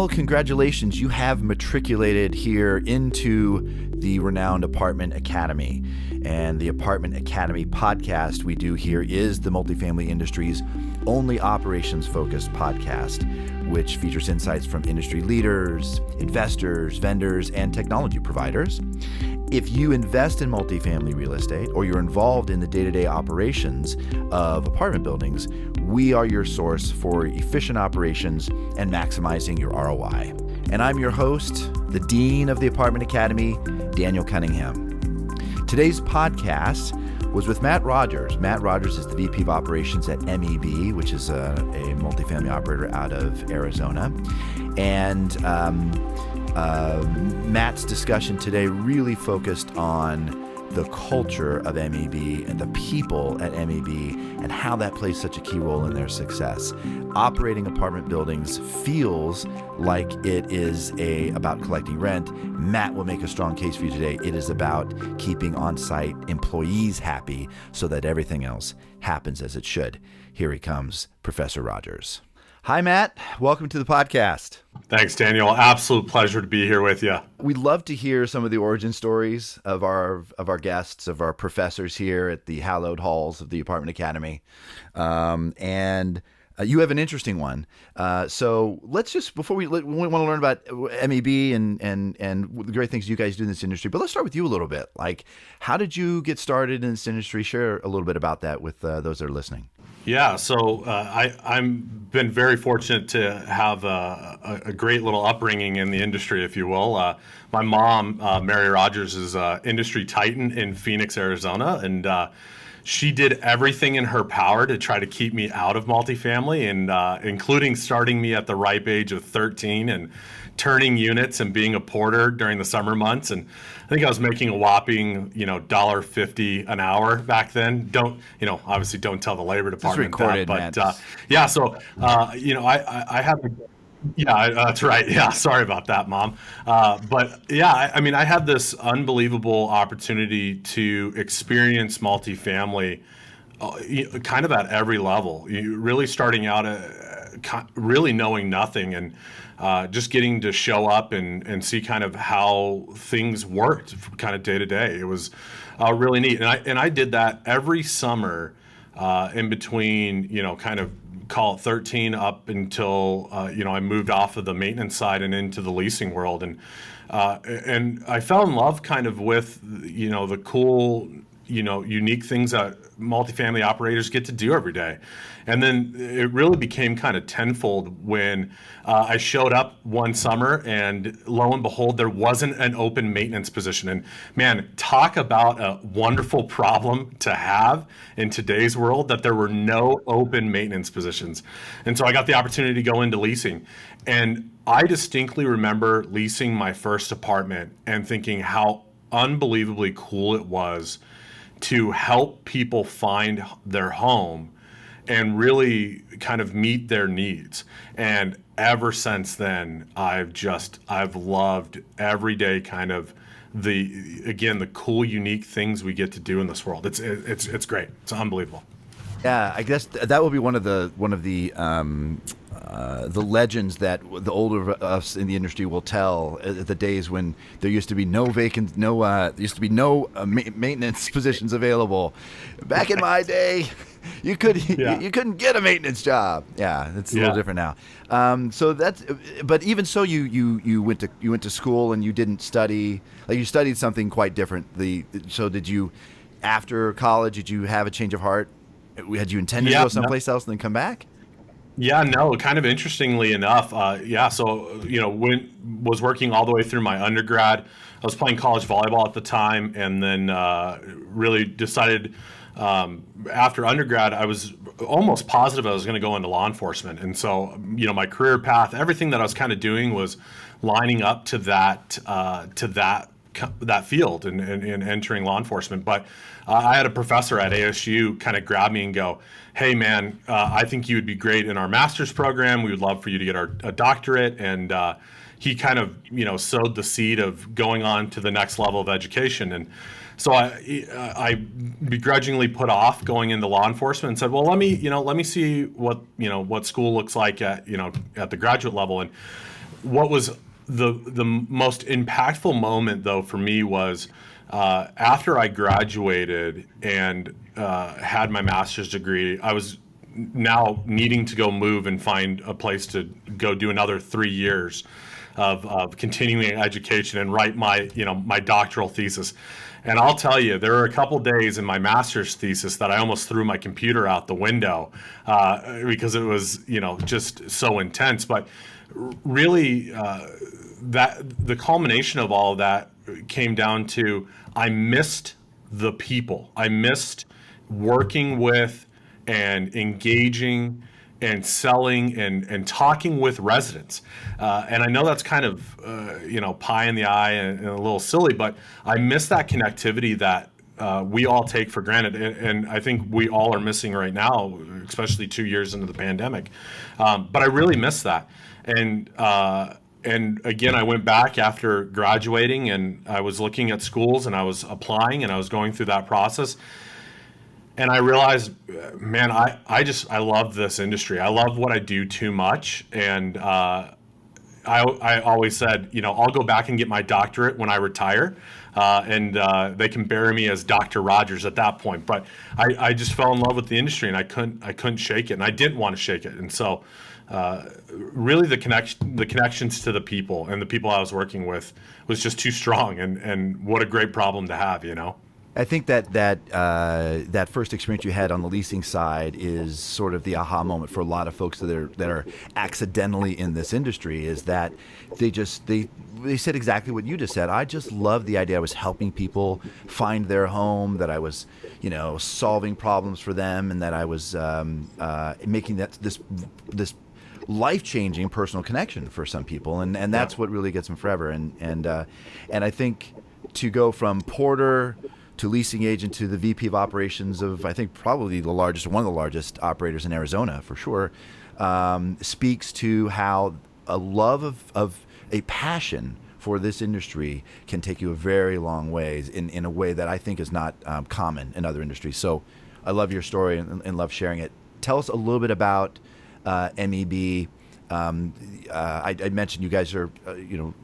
Well, congratulations. You have matriculated here into the renowned Apartment Academy. And the Apartment Academy podcast we do here is the multifamily industry's only operations-focused podcast, which features insights from industry leaders, investors, vendors, and technology providers. If you invest in multifamily real estate or you're involved in the day-to-day operations of apartment buildings, we are your source for efficient operations and maximizing your ROI. And I'm your host, the Dean of the Apartment Academy, Daniel Cunningham. Today's podcast was with Matt Rogers. Matt Rogers is the VP of Operations at MEB, which is a multifamily operator out of Arizona. And Matt's discussion today really focused on the culture of MEB and the people at MEB and how that plays such a key role in their success. Operating apartment buildings feels like it is about collecting rent. Matt will make a strong case for you today. It is about keeping on-site employees happy so that everything else happens as it should. Here he comes, Professor Rogers. Hi, Matt. Welcome to the podcast. Thanks, Daniel. Absolute pleasure to be here with you. We'd love to hear some of the origin stories of our guests, of our professors here at the hallowed halls of the Apartment Academy. And you have an interesting one. So let's just, before we want to learn about MEB and the great things you guys do in this industry, but let's start with you a little bit. Like, how did you get started in this industry? Share a little bit about that with those that are listening. Yeah, so I'm been very fortunate to have a great little upbringing in the industry, if you will. My mom, Mary Rogers, is an industry titan in Phoenix, Arizona, and she did everything in her power to try to keep me out of multifamily, and including starting me at the ripe age of 13 and turning units and being a porter during the summer months. And I think I was making a whopping, $1.50 an hour back then. Obviously don't tell the labor department recorded, that, but yeah. So, I have, that's right. Yeah. Sorry about that, Mom. But yeah, I had this unbelievable opportunity to experience multifamily kind of at every level. You really starting out, really knowing nothing, and just getting to show up and see kind of how things worked kind of day to day. It was really neat. And I did that every summer in between, kind of call it 13 up until, I moved off of the maintenance side and into the leasing world. And I fell in love kind of with, the cool, unique things that multifamily operators get to do every day. And then it really became kind of tenfold when I showed up one summer, and lo and behold, there wasn't an open maintenance position. And man, talk about a wonderful problem to have in today's world, that there were no open maintenance positions. And so I got the opportunity to go into leasing. And I distinctly remember leasing my first apartment and thinking how unbelievably cool it was to help people find their home and really kind of meet their needs. And ever since then, I've loved every day kind of the cool, unique things we get to do in this world. It's great. It's unbelievable. Yeah, I guess that will be one of the legends that the older of us in the industry will tell. The days when there used to be no maintenance positions available. Back in my day, you couldn't get a maintenance job. Yeah, it's a little different now. But even so, you went to school and you didn't study. Like, you studied something quite different. So did you, after college, did you have a change of heart? Had you intended to go someplace else and then come back? Yeah, no, kind of interestingly enough. So, was working all the way through my undergrad. I was playing college volleyball at the time, and then really decided after undergrad, I was almost positive I was going to go into law enforcement. And so, my career path, everything that I was kind of doing was lining up to that field and entering law enforcement. But I had a professor at ASU kind of grab me and go, "Hey, man, I think you would be great in our master's program. We would love for you to get a doctorate." And he kind of, sowed the seed of going on to the next level of education. And so I begrudgingly put off going into law enforcement and said, "Well, let me see what school looks like at the graduate level." And what was the most impactful moment though for me was after I graduated and had my master's degree. I was now needing to go move and find a place to go do another 3 years of continuing education and write my doctoral thesis. And I'll tell you, there were a couple days in my master's thesis that I almost threw my computer out the window because it was just so intense. But really, that the culmination of all of that came down to I missed the people. I missed working with and engaging and selling and talking with residents. And I know that's kind of, pie in the eye and a little silly, but I miss that connectivity that we all take for granted. And I think we all are missing right now, especially 2 years into the pandemic. But I really miss that. And again, I went back after graduating and I was looking at schools and I was applying and I was going through that process. And I realized, man, I love this industry. I love what I do too much. And I always said, I'll go back and get my doctorate when I retire. And they can bury me as Dr. Rogers at that point. But I just fell in love with the industry and I couldn't shake it. And I didn't want to shake it. And so really the connections to the people and the people I was working with was just too strong. And what a great problem to have, I think that first experience you had on the leasing side is sort of the aha moment for a lot of folks that are accidentally in this industry. Is that they said exactly what you just said. I just love the idea. I was helping people find their home. That I was, solving problems for them, and that I was making this life-changing personal connection for some people, and that's what really gets them forever. And I think to go from porter to leasing agent to the VP of operations of, I think, probably one of the largest operators in Arizona for sure, speaks to how a love of a passion for this industry can take you a very long ways in a way that I think is not common in other industries. So I love your story and love sharing it. Tell us a little bit about MEB. I mentioned you guys are,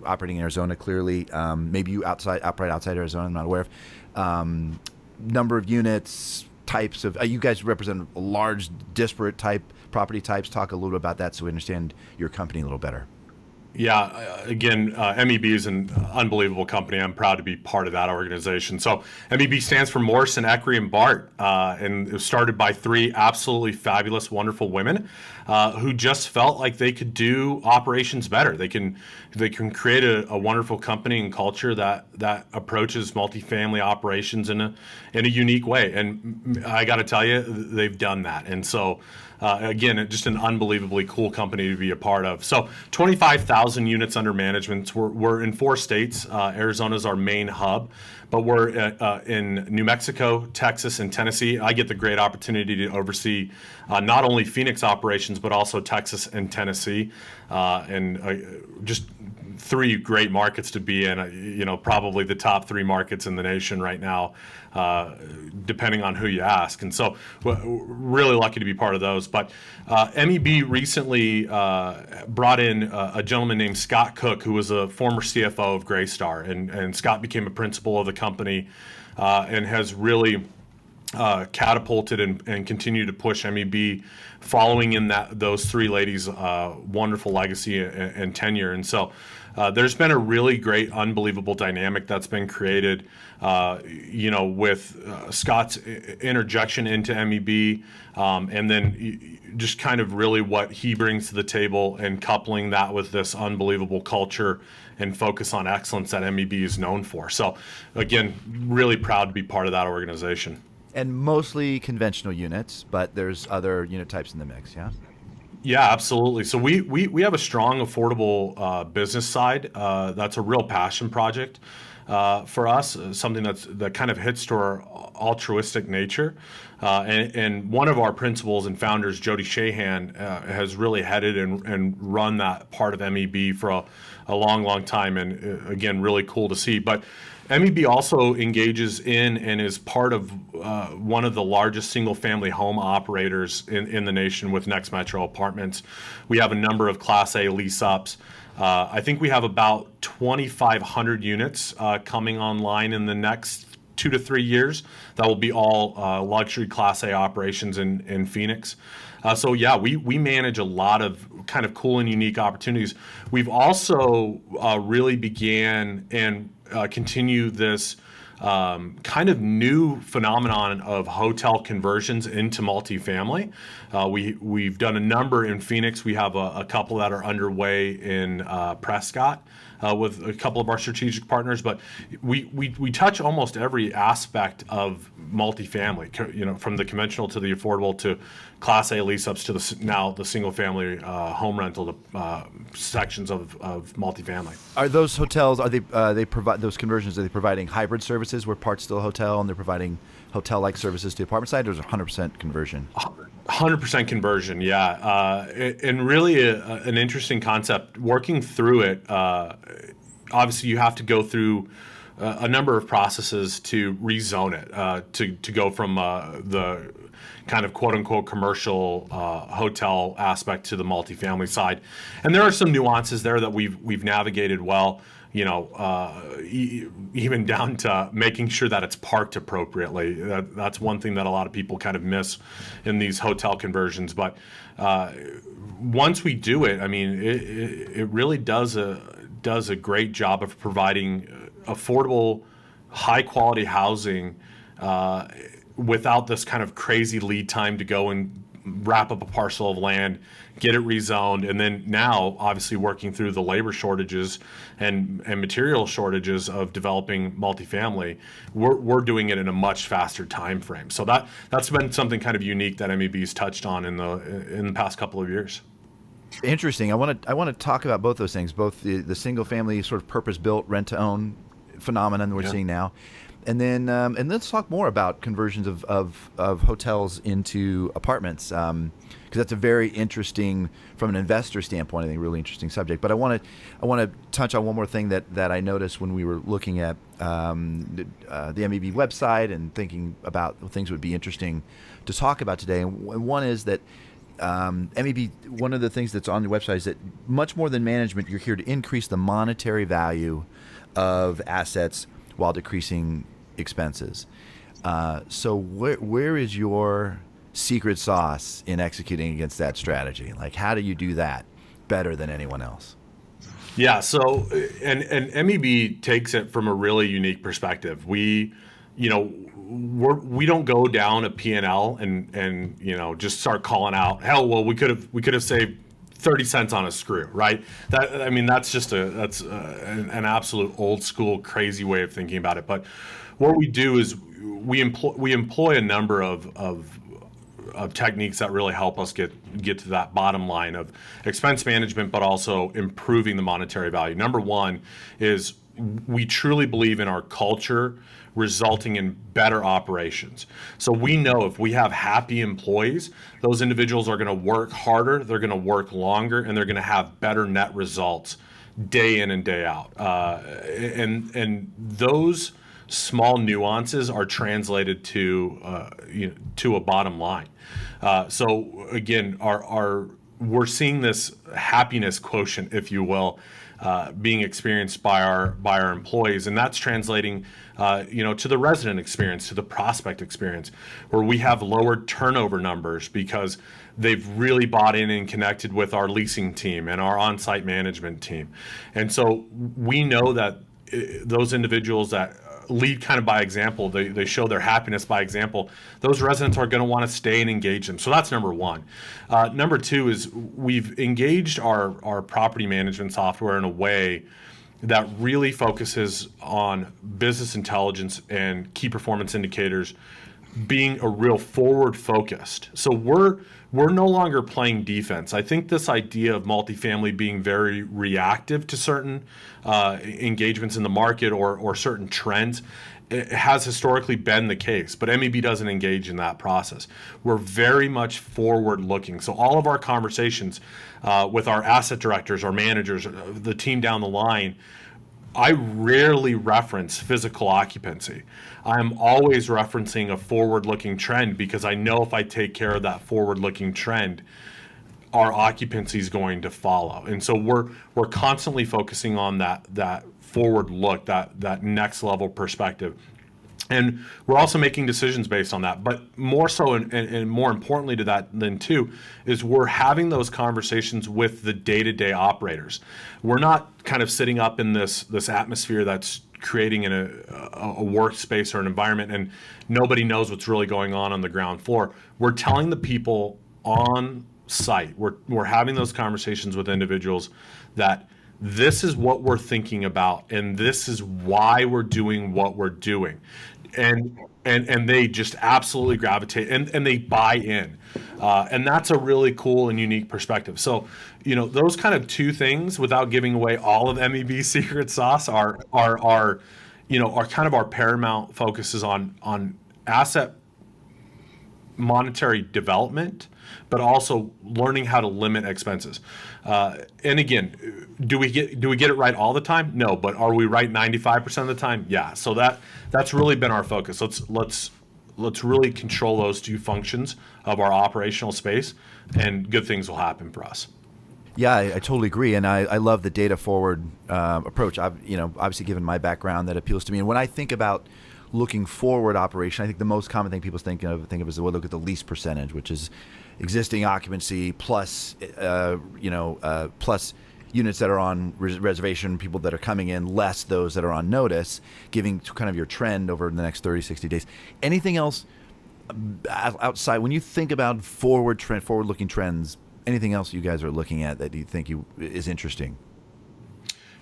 operating in Arizona. Clearly, maybe you operate outside Arizona. I'm not aware of. Number of units, types of. You guys represent a large, disparate property types. Talk a little bit about that so we understand your company a little better. Yeah, again, MEB is an unbelievable company. I'm proud to be part of that organization. So MEB stands for Morrison, Eckery, and Bart, and it was started by three absolutely fabulous, wonderful women who just felt like they could do operations better. They can create a wonderful company and culture that approaches multifamily operations in a unique way. And I got to tell you, they've done that. And so. Again, just an unbelievably cool company to be a part of. So 25,000 units under management. We're in 4 states. Arizona's our main hub, but we're in New Mexico, Texas, and Tennessee. I get the great opportunity to oversee not only Phoenix operations, but also Texas and Tennessee, and just 3 great markets to be in, probably the top 3 markets in the nation right now, depending on who you ask. And so we're really lucky to be part of those. But MEB recently brought in a gentleman named Scott Cook, who was a former CFO of Graystar. And Scott became a principal of the company and has really catapulted and continued to push MEB, following in those 3 ladies' wonderful legacy and tenure. And so there's been a really great, unbelievable dynamic that's been created, with Scott's interjection into MEB, and then just kind of really what he brings to the table and coupling that with this unbelievable culture and focus on excellence that MEB is known for. So again, really proud to be part of that organization. And mostly conventional units, but there's other unit types in the mix, yeah? Yeah, absolutely. So we have a strong, affordable business side. That's a real passion project for us, something that kind of hits to our altruistic nature. And one of our principals and founders, Jody Shahan, has really headed and run that part of MEB for a long, long time. And again, really cool to see. But MEB also engages in and is part of one of the largest single-family home operators in the nation with Next Metro Apartments. We have a number of Class A lease-ups. I think we have about 2,500 units coming online in the next 2 to 3 years. That will be all luxury Class A operations in Phoenix. So yeah, we manage a lot of kind of cool and unique opportunities. We've also really began and continue this kind of new phenomenon of hotel conversions into multifamily. We've done a number in Phoenix. We have a couple that are underway in Prescott. With a couple of our strategic partners, but we touch almost every aspect of multifamily, from the conventional to the affordable to Class A lease-ups to now the single-family home rental sections of multifamily. Are those hotels? They provide those conversions? Are they providing hybrid services where part's still a hotel and they're providing hotel-like services to the apartment side, or is it 100% conversion? 100% conversion, yeah. And really an interesting concept. Working through it, obviously you have to go through a number of processes to rezone it, to go from the kind of quote-unquote commercial hotel aspect to the multifamily side. And there are some nuances there that we've navigated well. Even down to making sure that it's parked appropriately. That's one thing that a lot of people kind of miss in these hotel conversions. But once we do it, I mean, it really does a great job of providing affordable, high quality housing without this kind of crazy lead time to go and wrap up a parcel of land, get it rezoned, and then now obviously working through the labor shortages and material shortages of developing multifamily, we're doing it in a much faster time frame. So that's been something kind of unique that MEB's touched on in the past couple of years. Interesting. I want to talk about both those things, both the single family sort of purpose built rent to own phenomenon that we're seeing now, and then and let's talk more about conversions of hotels into apartments, because that's a very interesting, from an investor standpoint, I think, really interesting subject. But I want to touch on one more thing that I noticed when we were looking at the MEB website and thinking about things that would be interesting to talk about today. And one is that MEB, one of the things that's on the website is that much more than management, you're here to increase the monetary value of assets while decreasing expenses. So where is your secret sauce in executing against that strategy? Like, how do you do that better than anyone else? Yeah, so and MEB takes it from a really unique perspective. We don't go down a P&L and just start calling out, hell, well, we could have saved 30 cents on a screw, right? That's just an absolute old school crazy way of thinking about it. But what we do is we employ a number of techniques that really help us get to that bottom line of expense management, but also improving the monetary value. Number one is we truly believe in our culture resulting in better operations. So we know if we have happy employees, those individuals are going to work harder, they're going to work longer, and they're going to have better net results day in and day out. And those small nuances are translated to a bottom line. So again, we're seeing this happiness quotient, if you will, being experienced by our employees, and that's translating to the resident experience, to the prospect experience, where we have lower turnover numbers because they've really bought in and connected with our leasing team and our on-site management team. And so we know that those individuals that lead kind of by example, they show their happiness by example, those residents are going to want to stay and engage them. So that's number one. Number two is we've engaged our property management software in a way that really focuses on business intelligence and key performance indicators being a real forward focused. So we're no longer playing defense. I think this idea of multifamily being very reactive to certain engagements in the market or certain trends, it has historically been the case, but MEB doesn't engage in that process. We're very much forward looking. So all of our conversations with our asset directors, our managers, the team down the line, I rarely reference physical occupancy. I'm always referencing a forward looking trend because I know if I take care of that forward looking trend, our occupancy is going to follow. And so we're constantly focusing on that forward look, that next level perspective. And we're also making decisions based on that. But more so, and more importantly to that than too, is we're having those conversations with the day-to-day operators. We're not kind of sitting up in this atmosphere that's creating in a workspace or an environment, and nobody knows what's really going on the ground floor. We're telling the people on site. We're having those conversations with individuals that this is what we're thinking about and this is why we're doing what we're doing, and they just absolutely gravitate and they buy in, and that's a really cool and unique perspective. So those kind of two things, without giving away all of MEB's secret sauce, are kind of our paramount focuses on asset monetary development, but also learning how to limit expenses. And again, do we get it right all the time? No, but are we right 95% of the time? Yeah. So that's really been our focus. Let's really control those two functions of our operational space, and good things will happen for us. Yeah, I totally agree, and I love the data forward approach. I've obviously given my background, that appeals to me. And when I think about looking forward operation, I think the most common thing people think of is we'll look at the lease percentage, which is existing occupancy plus plus units that are on reservation, people that are coming in, less those that are on notice, giving kind of your trend over the next 30, 60 days. Anything else outside, when you think about forward-looking trends, anything else you guys are looking at that you think is interesting?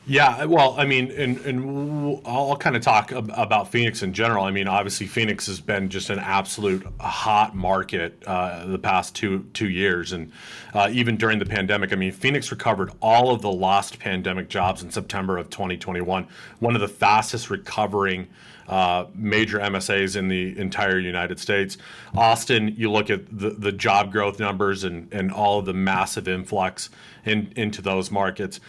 Yeah, well, I mean, and I'll kind of talk about Phoenix in general. I mean, obviously, Phoenix has been just an absolute hot market the past two years, and even during the pandemic. I mean, Phoenix recovered all of the lost pandemic jobs in September of 2021. One of the fastest recovering major MSAs in the entire United States. Austin, you look at the job growth numbers and all of the massive influx into those markets.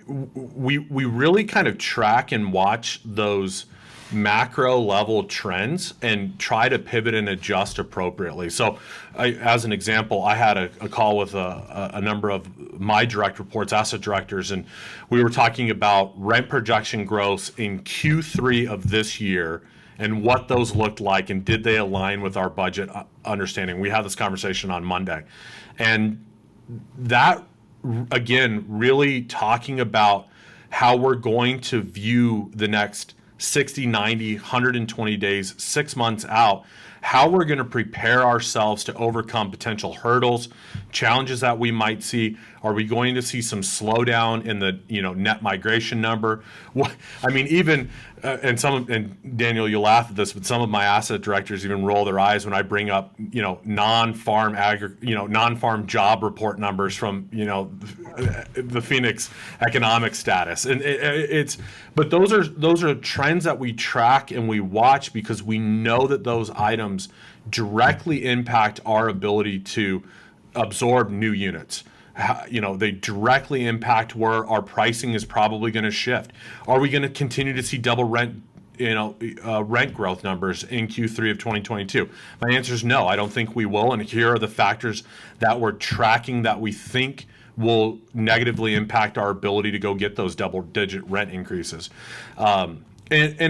We really kind of track and watch those macro level trends and try to pivot and adjust appropriately. So as an example, I had a call with a number of my direct reports, asset directors, and we were talking about rent projection growth in Q3 of this year and what those looked like and did they align with our budget understanding. We had this conversation on Monday, and that, again, really talking about how we're going to view the next 60, 90, 120 days, 6 months out, how we're going to prepare ourselves to overcome potential hurdles, challenges that we might see. Are we going to see some slowdown in the net migration number? I mean, even and Daniel, you'll laugh at this, but some of my asset directors even roll their eyes when I bring up non-farm job report numbers from the Phoenix economic status, and but those are trends that we track and we watch because we know that those items directly impact our ability to absorb new units. They directly impact where our pricing is probably going to shift. Are we going to continue to see double rent growth numbers in Q3 of 2022? My answer is no. I don't think we will. And here are the factors that we're tracking that we think will negatively impact our ability to go get those double-digit rent increases. And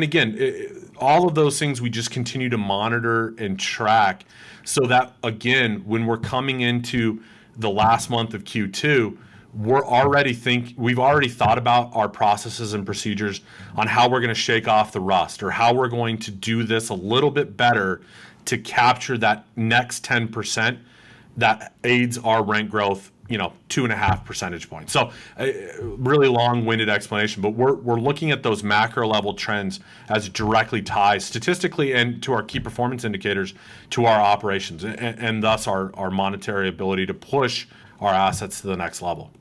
again, all of those things we just continue to monitor and track, so that, again, when we're coming into the last month of Q2, we've already thought about our processes and procedures on how we're going to shake off the rust, or how we're going to do this a little bit better to capture that next 10% that aids our rent growth, 2.5 percentage points. So really long-winded explanation, but we're looking at those macro level trends as directly ties statistically and to our key performance indicators to our operations, and thus our monetary ability to push our assets to the next level.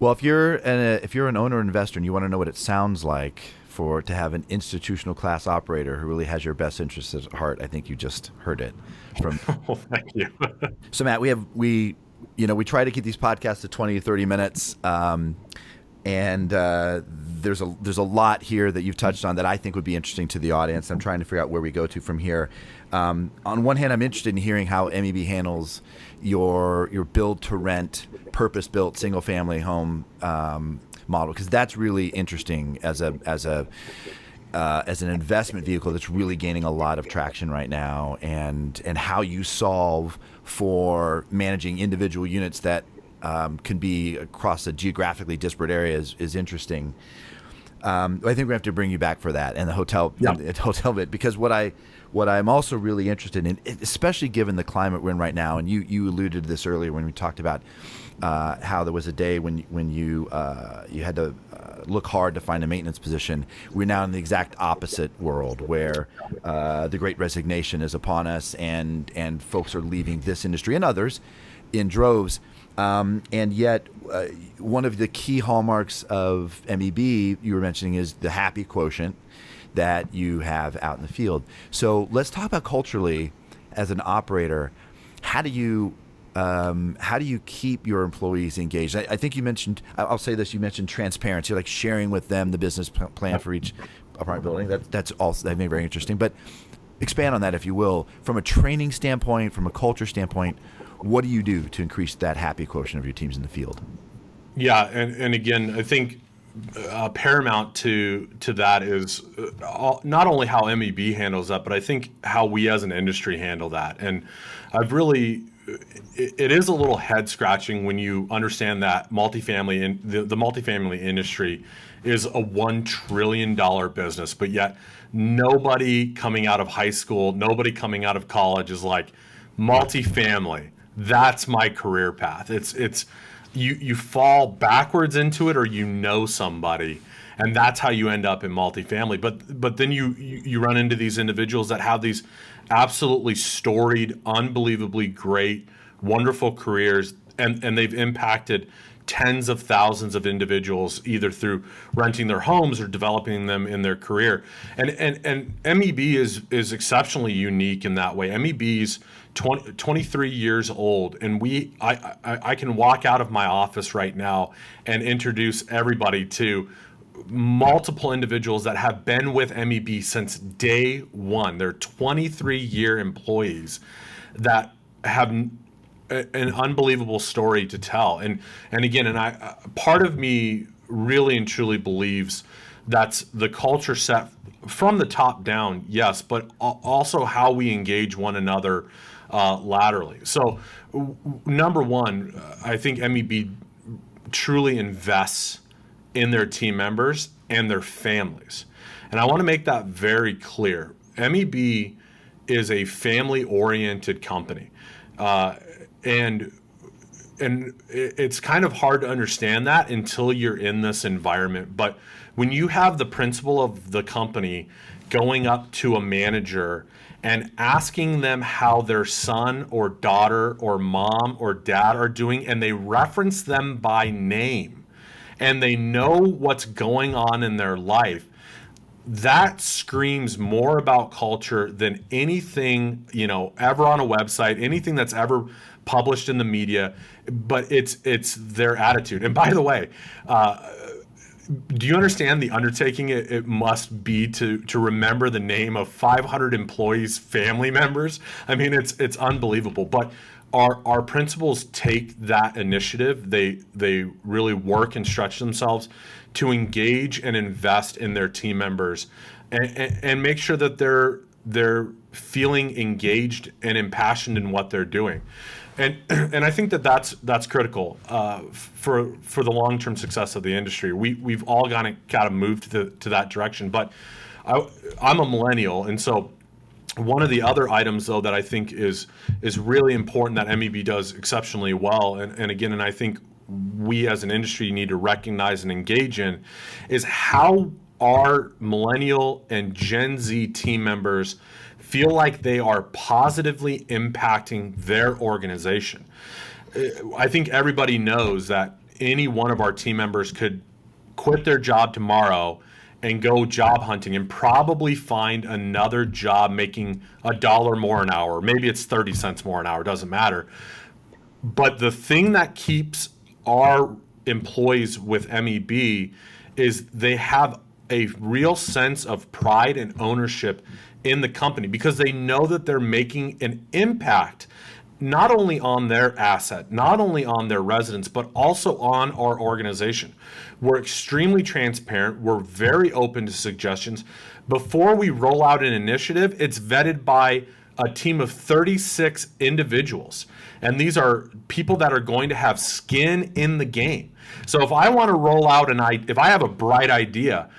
Well, if you're an owner or investor and you want to know what it sounds like to have an institutional class operator who really has your best interests at heart, I think you just heard it from. Well, thank you. So Matt, we try to keep these podcasts to 20 to 30 minutes. And there's a lot here that you've touched on that I think would be interesting to the audience. I'm trying to figure out where we go to from here. On one hand, I'm interested in hearing how MEB handles your build to rent, purpose built single family home model, because that's really interesting as an investment vehicle that's really gaining a lot of traction right now, and how you solve for managing individual units that can be across a geographically disparate areas is interesting. I think we have to bring you back for that and the hotel bit, because what I'm also really interested in, especially given the climate we're in right now, and you alluded to this earlier when we talked about how there was a day when you had to look hard to find a maintenance position. We're now in the exact opposite world where the Great Resignation is upon us, and folks are leaving this industry and others in droves. And yet, one of the key hallmarks of MEB you were mentioning is the happy quotient that you have out in the field. So let's talk about culturally, as an operator, how do you keep your employees engaged? I think you mentioned, I'll say this, you mentioned transparency, like sharing with them the business plan for each apartment building. That made it very interesting. But expand on that, if you will, from a training standpoint, from a culture standpoint. What do you do to increase that happy quotient of your teams in the field? Yeah, and again, I think paramount to that is not only how MEB handles that, but I think how we as an industry handle that. And it is a little head scratching when you understand that the multifamily industry is a $1 trillion business, but yet nobody coming out of high school, nobody coming out of college is like, multifamily, that's my career path. It's you fall backwards into it, or somebody, and that's how you end up in multifamily. But then you run into these individuals that have these absolutely storied, unbelievably great, wonderful careers, and they've impacted tens of thousands of individuals, either through renting their homes or developing them in their career. And MEB is exceptionally unique in that way. MEB's 23 years old, and I can walk out of my office right now and introduce everybody to multiple individuals that have been with MEB since day one. They're 23-year employees that have an unbelievable story to tell. And I part of me really and truly believes that's the culture set from the top down, yes, but also how we engage one another laterally. So number one, I think MEB truly invests in their team members and their families. And I want to make that very clear. MEB is a family-oriented company. And it's kind of hard to understand that until you're in this environment. But when you have the principal of the company going up to a manager and asking them how their son or daughter or mom or dad are doing, and they reference them by name, and they know what's going on in their life, that screams more about culture than anything, ever on a website, anything that's ever published in the media. But it's their attitude. And by the way, do you understand the undertaking it must be to remember the name of 500 employees' family members? I mean, it's unbelievable. But our principals take that initiative. They really work and stretch themselves to engage and invest in their team members, and make sure that they're feeling engaged and impassioned in what they're doing. And I think that's critical for the long-term success of the industry. We've all got to move to that direction. But I'm a millennial, and so one of the other items, though, that I think is really important that MEB does exceptionally well, and I think we as an industry need to recognize and engage in, is how our millennial and Gen Z team members feel like they are positively impacting their organization. I think everybody knows that any one of our team members could quit their job tomorrow and go job hunting and probably find another job making $1 more an hour. Maybe it's 30 cents more an hour, doesn't matter. But the thing that keeps our employees with MEB is they have a real sense of pride and ownership in the company because they know that they're making an impact not only on their asset, not only on their residents, but also on our organization. We're extremely transparent. We're very open to suggestions. Before we roll out an initiative, it's vetted by a team of 36 individuals. And these are people that are going to have skin in the game. So if I want to roll out if I have a bright idea,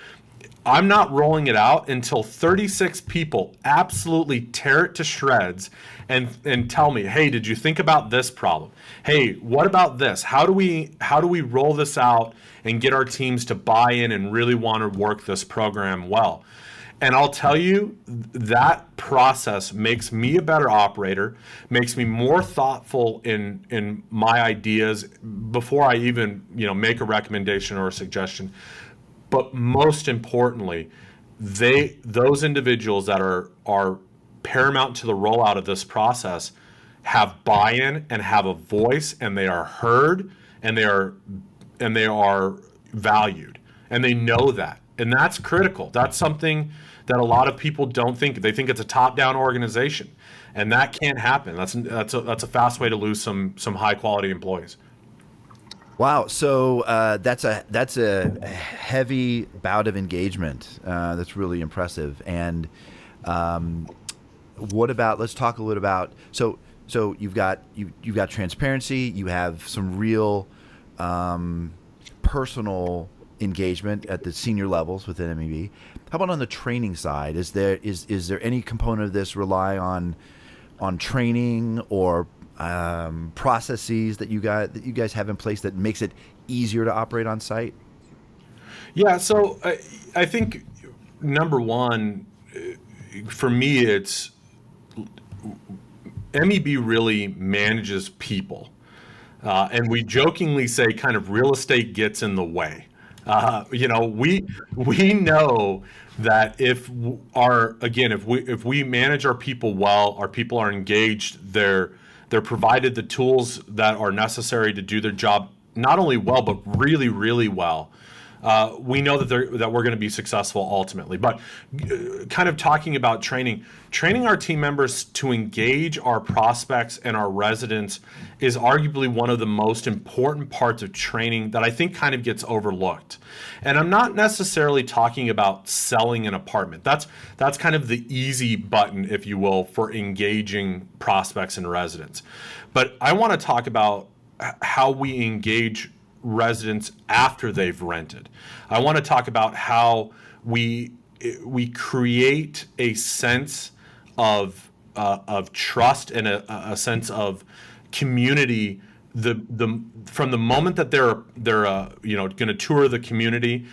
I'm not rolling it out until 36 people absolutely tear it to shreds and tell me, hey, did you think about this problem? Hey, what about this? How do we roll this out and get our teams to buy in and really want to work this program well? And I'll tell you, that process makes me a better operator, makes me more thoughtful in my ideas before I even, make a recommendation or a suggestion. But most importantly, those individuals that are paramount to the rollout of this process have buy-in and have a voice, and they are heard, and they are valued, and they know that. And that's critical. That's something that a lot of people don't think. They think it's a top-down organization, and that can't happen. That's a fast way to lose some high quality employees. Wow. So that's a heavy bout of engagement. That's really impressive. And what about? Let's talk a little about. So you've got transparency. You have some real personal engagement at the senior levels within MEB. How about on the training side? Is there any component of this rely on training or processes that you guys have in place that makes it easier to operate on site? Yeah, so I think number one, for me, it's MEB really manages people. And we jokingly say kind of real estate gets in the way. We know that if we manage our people well, our people are engaged, they're provided the tools that are necessary to do their job not only well but really, really well. We know that we're going to be successful ultimately. But kind of talking about training our team members to engage our prospects and our residents is arguably one of the most important parts of training that I think kind of gets overlooked. And I'm not necessarily talking about selling an apartment. That's kind of the easy button, if you will, for engaging prospects and residents. But I want to talk about how we engage residents after they've rented. I want to talk about how we create a sense of trust and a sense of community. From the moment that they're going to tour the community,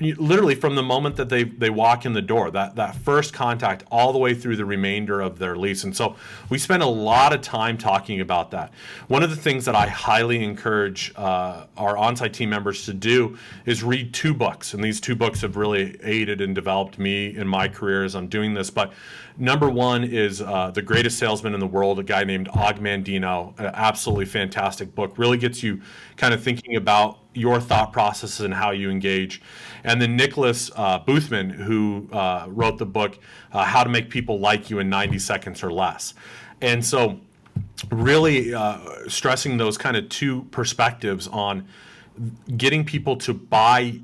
literally from the moment that they walk in the door, that first contact all the way through the remainder of their lease. And so we spend a lot of time talking about that. One of the things that I highly encourage our on-site team members to do is read 2 books. And these 2 books have really aided and developed me in my career as I'm doing this. But number one is The Greatest Salesman in the World, a guy named Og Mandino, an absolutely fantastic book, really gets you kind of thinking about your thought processes and how you engage. And then Nicholas Boothman, who wrote the book, How to Make People Like You in 90 Seconds or Less. And so really stressing those kind of 2 perspectives on getting people to buy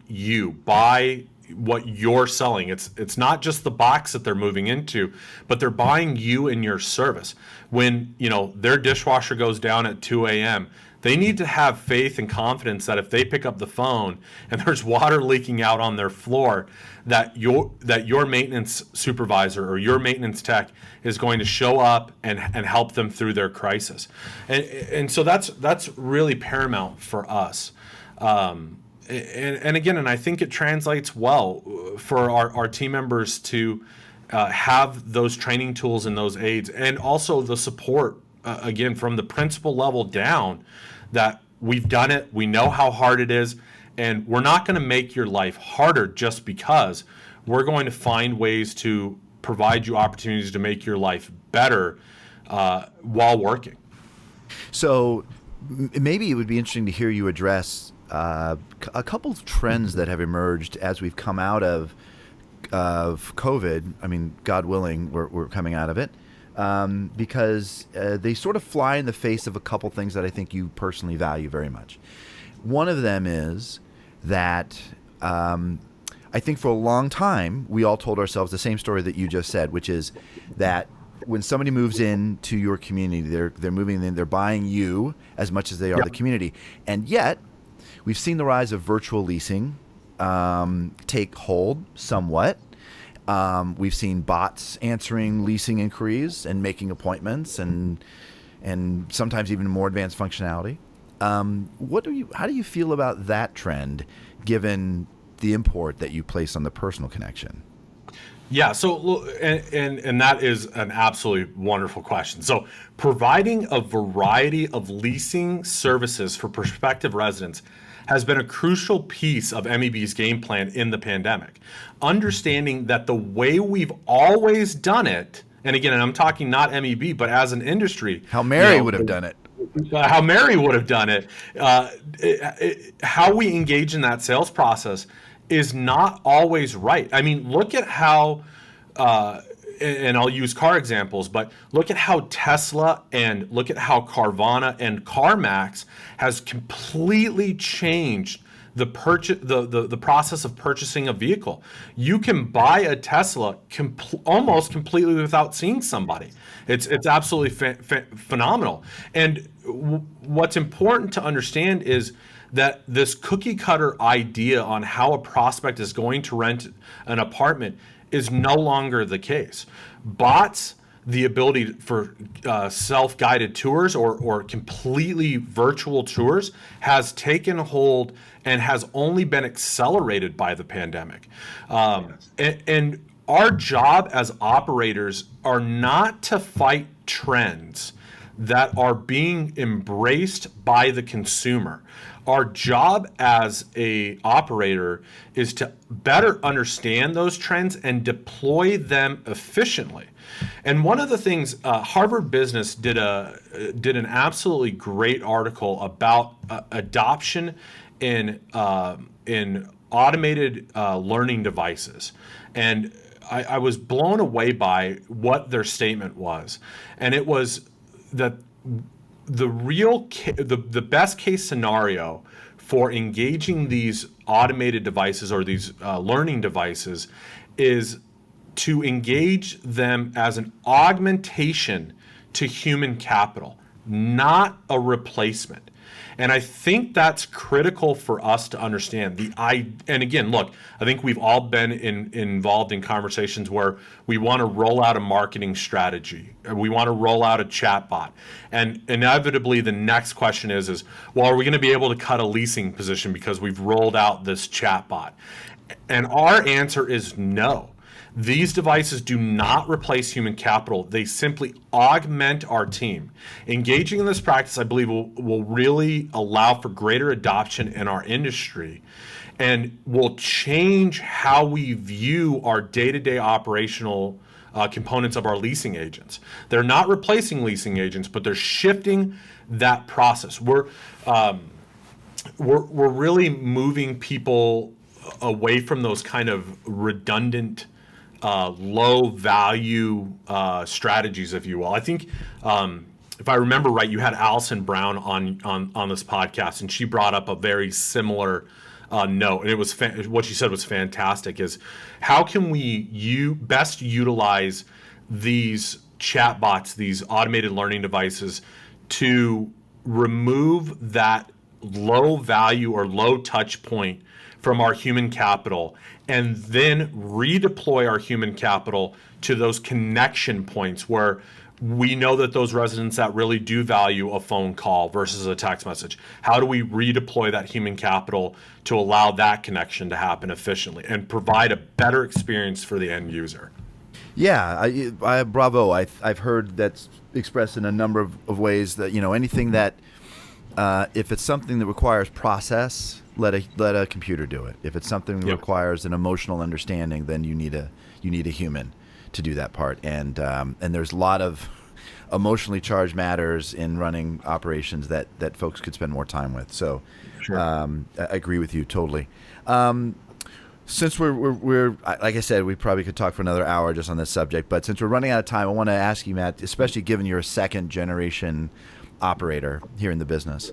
what you're selling. It's not just the box that they're moving into, but they're buying you and your service. When their dishwasher goes down at 2 a.m., they need to have faith and confidence that if they pick up the phone and there's water leaking out on their floor, that your maintenance supervisor or your maintenance tech is going to show up and help them through their crisis. And so that's really paramount for us. And I think it translates well for our team members to have those training tools and those aids, and also the support, again, from the principal level down, that we've done it, we know how hard it is, and we're not going to make your life harder just because. We're going to find ways to provide you opportunities to make your life better while working. So Maybe it would be interesting to hear you address a couple of trends that have emerged as we've come out of COVID. I mean, God willing, we're coming out of it, because they sort of fly in the face of a couple things that I think you personally value very much. One of them is that I think for a long time we all told ourselves the same story that you just said, which is that when somebody moves into your community, they're moving in, they're buying you as much as they are the community, and yet we've seen the rise of virtual leasing take hold somewhat. We've seen bots answering leasing inquiries and making appointments, and sometimes even more advanced functionality. How do you feel about that trend, given the import that you place on the personal connection? Yeah, so and that is an absolutely wonderful question. So, providing a variety of leasing services for prospective residents has been a crucial piece of MEB's game plan in the pandemic. Understanding that the way we've always done it, and again, and I'm talking not MEB, but as an industry, How Mary would have done it. how Mary would have done it, how we engage in that sales process is not always right. I mean, look at how, and I'll use car examples, but look at how Tesla and look at how Carvana and CarMax has completely changed the process of purchasing a vehicle. You can buy a Tesla almost completely without seeing somebody. It's absolutely phenomenal. And what's important to understand is that this cookie cutter idea on how a prospect is going to rent an apartment is no longer the case. Bots, the ability for self-guided tours or completely virtual tours has taken hold and has only been accelerated by the pandemic. And our job as operators are not to fight trends that are being embraced by the consumer. Our job as a operator is to better understand those trends and deploy them efficiently. And one of the things Harvard Business did an absolutely great article about adoption in automated learning devices, and I was blown away by what their statement was, and it was that the best case scenario for engaging these automated devices or these learning devices is to engage them as an augmentation to human capital, not a replacement. And I think that's critical for us to understand. And again, look, I think we've all been involved in conversations where we want to roll out a marketing strategy, we want to roll out a chatbot, and inevitably the next question is, well, are we going to be able to cut a leasing position because we've rolled out this chatbot? And our answer is no. These devices do not replace human capital. They simply augment our team. Engaging in this practice, I believe, will really allow for greater adoption in our industry and will change how we view our day-to-day operational components of our leasing agents. They're not replacing leasing agents, but they're shifting that process. We're really moving people away from those kind of redundant low value strategies, if you will. I think if I remember right, you had Allison Brown on this podcast, and she brought up a very similar note, and it was what she said was fantastic. Is how can we best utilize these chatbots, these automated learning devices, to remove that low value or low touch point from our human capital, and then redeploy our human capital to those connection points where we know that those residents that really do value a phone call versus a text message. How do we redeploy that human capital to allow that connection to happen efficiently and provide a better experience for the end user? Yeah, bravo. I've heard that's expressed in a number of ways that, anything that if it's something that requires process, let a computer do it. If it's something that requires an emotional understanding, then you need a human to do that part. And there's a lot of emotionally charged matters in running operations that folks could spend more time with. So Sure. I agree with you totally. Since we're like I said, we probably could talk for another hour just on this subject, but since we're running out of time, I want to ask you, Matt, especially given you're a second generation operator here in the business,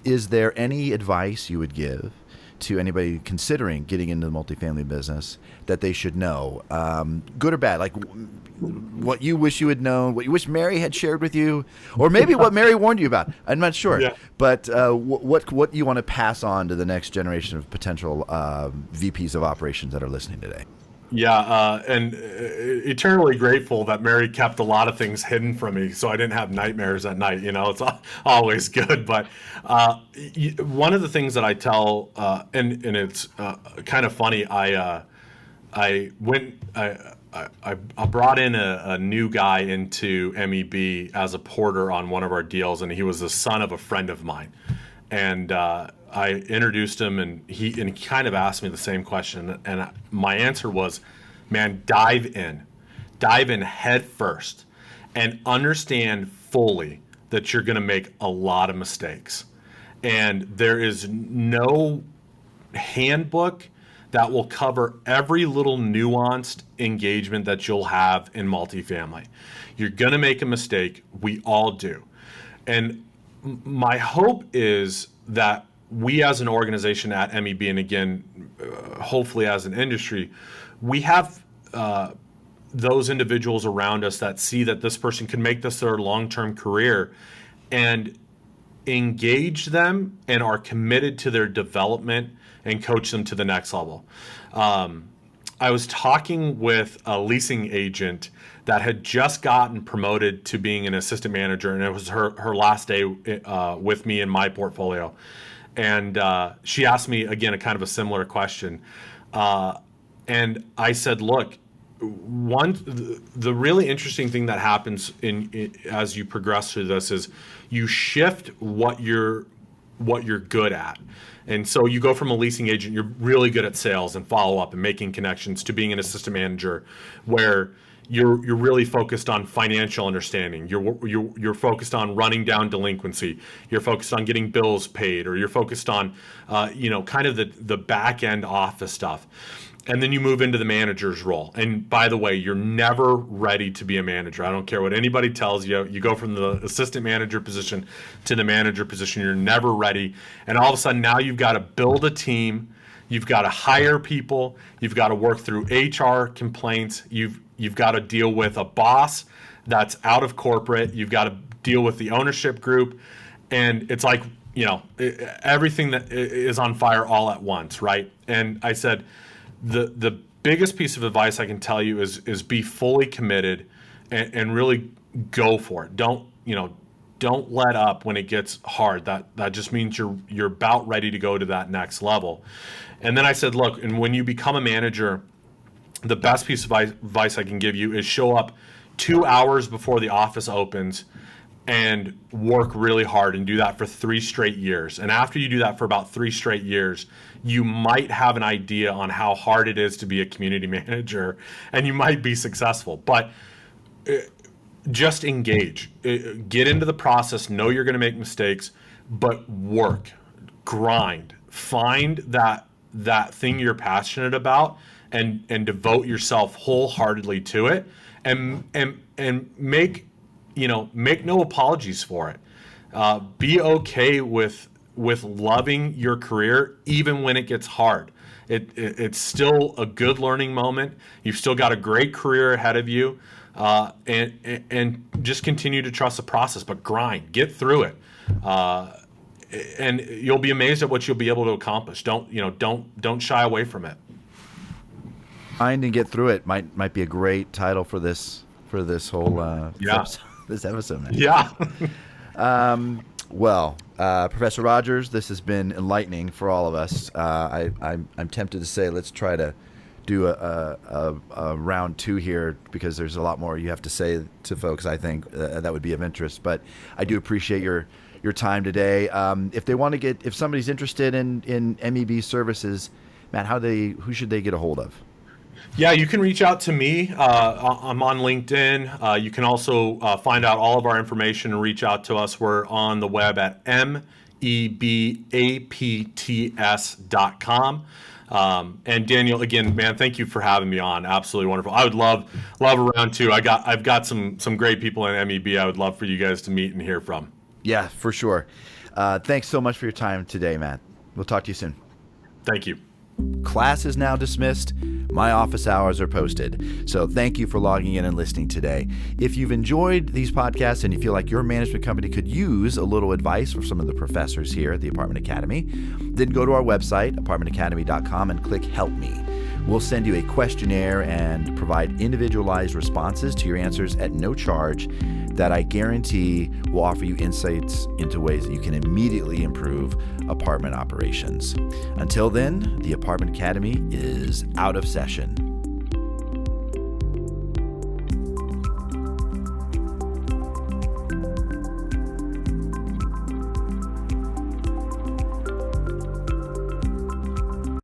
is there any advice you would give to anybody considering getting into the multifamily business that they should know, good or bad, like what you wish you had known, what you wish Mary had shared with you, or maybe what Mary warned you about? I'm not sure, Yeah. but what you want to pass on to the next generation of potential VPs of operations that are listening today? Yeah, and eternally grateful that Mary kept a lot of things hidden from me, so I didn't have nightmares at night. It's always good. But one of the things that I tell, and it's kind of funny. I went. I brought in a new guy into MEB as a porter on one of our deals, and he was the son of a friend of mine. And I introduced him, and he kind of asked me the same question, and my answer was, "Man, dive in head first, and understand fully that you're going to make a lot of mistakes, and there is no handbook that will cover every little nuanced engagement that you'll have in multifamily. You're going to make a mistake. We all do." And my hope is that we as an organization at MEB, and again, hopefully as an industry, we have those individuals around us that see that this person can make this their long-term career and engage them and are committed to their development and coach them to the next level. I was talking with a leasing agent that had just gotten promoted to being an assistant manager, and it was her last day with me in my portfolio. And she asked me, again, a kind of a similar question. And I said, look, the really interesting thing that happens as you progress through this is you shift what you're good at. And so you go from a leasing agent, you're really good at sales and follow up and making connections, to being an assistant manager where you're really focused on financial understanding. You're focused on running down delinquency. You're focused on getting bills paid, or you're focused on kind of the back end office stuff. And then you move into the manager's role. And by the way, you're never ready to be a manager. I don't care what anybody tells you. You go from the assistant manager position to the manager position. You're never ready. And all of a sudden now you've got to build a team. You've got to hire people. You've got to work through HR complaints. You've got to deal with a boss that's out of corporate. You've got to deal with the ownership group. And it's like, everything that is on fire all at once, right? And I said, the biggest piece of advice I can tell you is be fully committed and really go for it. Don't let up when it gets hard. That just means you're about ready to go to that next level. And then I said, look, and when you become a manager, the best piece of advice I can give you is show up 2 hours before the office opens and work really hard, and do that for 3 straight years. And after you do that for about 3 straight years, you might have an idea on how hard it is to be a community manager, and you might be successful. But just engage, get into the process, know you're going to make mistakes, but work, grind, find that thing you're passionate about, and devote yourself wholeheartedly to it, and make no apologies for it. Be okay with loving your career even when it gets hard. It's still a good learning moment. You've still got a great career ahead of you, and just continue to trust the process, but grind, get through it, and you'll be amazed at what you'll be able to accomplish. Don't shy away from it. Find and get through it might be a great title for this whole this episode. Man. Yeah. Well, Professor Rogers, this has been enlightening for all of us. I'm tempted to say let's try to do a round 2 here, because there's a lot more you have to say to folks. I think that would be of interest. But I do appreciate your time today. If somebody's interested in MEB services, Matt, who should they get a hold of? Yeah, you can reach out to me. I'm on LinkedIn. You can also find out all of our information and reach out to us. We're on the web at mebapts.com. And Daniel, again, man, thank you for having me on. Absolutely wonderful. I would love a round two. I've got some great people in MEB. I would love for you guys to meet and hear from. Yeah, for sure. Thanks so much for your time today, Matt. We'll talk to you soon. Thank you. Class is now dismissed. My office hours are posted. So thank you for logging in and listening today. If you've enjoyed these podcasts and you feel like your management company could use a little advice from some of the professors here at the Apartment Academy, then go to our website, apartmentacademy.com, and click Help Me. We'll send you a questionnaire and provide individualized responses to your answers at no charge that I guarantee will offer you insights into ways that you can immediately improve apartment operations. Until then, the Apartment Academy is out of session.